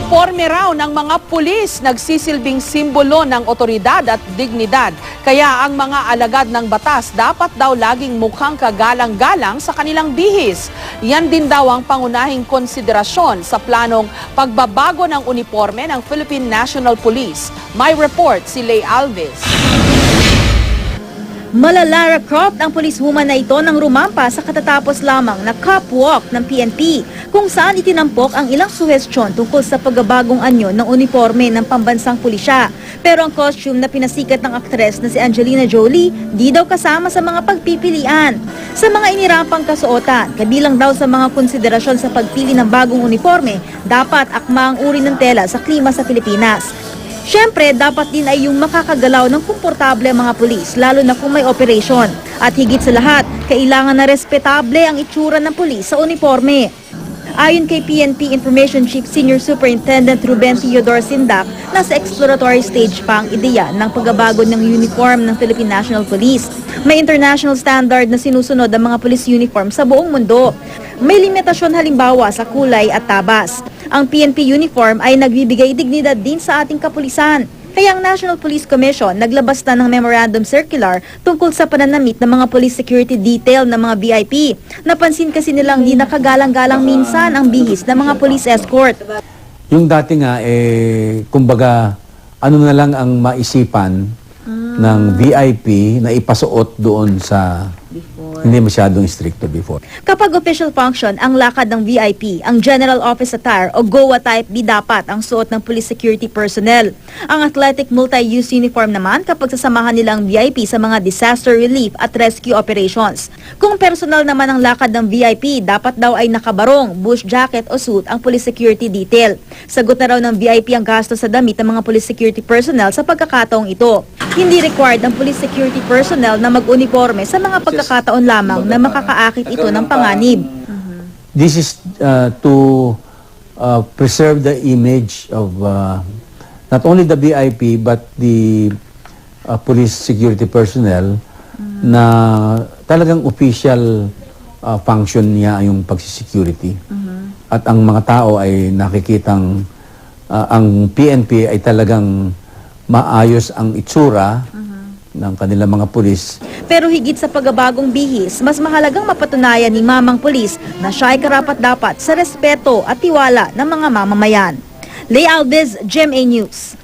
uniforme raw ng mga pulis nagsisilbing simbolo ng otoridad at dignidad. Kaya ang mga alagad ng batas dapat daw laging mukhang kagalang-galang sa kanilang bihis. Yan din daw ang pangunahing konsiderasyon sa planong pagbabago ng uniforme ng Philippine National Police. May report si Lay Alves. Malalara cropped ang policewoman na ito nang rumampa sa katatapos lamang na cop walk ng PNP kung saan itinampok ang ilang suhestyon tungkol sa pagbabagong anyo ng uniforme ng pambansang pulisya. Pero ang costume na pinasikat ng aktres na si Angelina Jolie di daw kasama sa mga pagpipilian. Sa mga inirampang kasuotan, kabilang daw sa mga konsiderasyon sa pagpili ng bagong uniforme, dapat akma ang uri ng tela sa klima sa Pilipinas. Siyempre, dapat din ay yung makakagalaw ng komportable ang mga pulis, lalo na kung may operasyon. At higit sa lahat, kailangan na respetable ang itsura ng pulis sa uniforme. Ayon kay PNP Information Chief Senior Superintendent Ruben Theodore Sindak, nasa exploratory stage pa ang ideya ng pagbabago ng uniform ng Philippine National Police. May international standard na sinusunod ang mga police uniform sa buong mundo. May limitasyon halimbawa sa kulay at tabas. Ang PNP uniform ay nagbibigay dignidad din sa ating kapulisan. Kaya ang National Police Commission naglabas na ng memorandum circular tungkol sa pananamit ng mga police security detail ng mga VIP. Napansin kasi nilang di nakagalang-galang minsan ang bihis ng mga police escort. Yung dati nga, kumbaga, ano na lang ang maisipan ng VIP na ipasuot doon sa... Hindi masyadong stricto before. Kapag official function ang lakad ng VIP, ang general office attire o GOA type B dapat ang suot ng police security personnel. Ang athletic multi-use uniform naman kapag sasamahan nilang VIP sa mga disaster relief at rescue operations. Kung personal naman ang lakad ng VIP, dapat daw ay nakabarong, bush jacket o suit ang police security detail. Sagot na raw ng VIP ang gasto sa damit ng mga police security personnel sa pagkakataong ito. Hindi required ang police security personnel na mag-uniforme sa mga pagkakataon lamang na makakaakit ito ng panganib. This is to preserve the image of not only the VIP but the police security personnel na talagang official function niya yung pagsisecurity. At ang mga tao ay nakikitang ang PNP ay talagang maayos ang itsura ng kanilang mga pulis. Pero higit sa pagbabagong bihis, mas mahalagang mapatunayan ni Mamang Pulis na siya ay karapat-dapat sa respeto at tiwala ng mga mamamayan. Lay Alves, GMA News.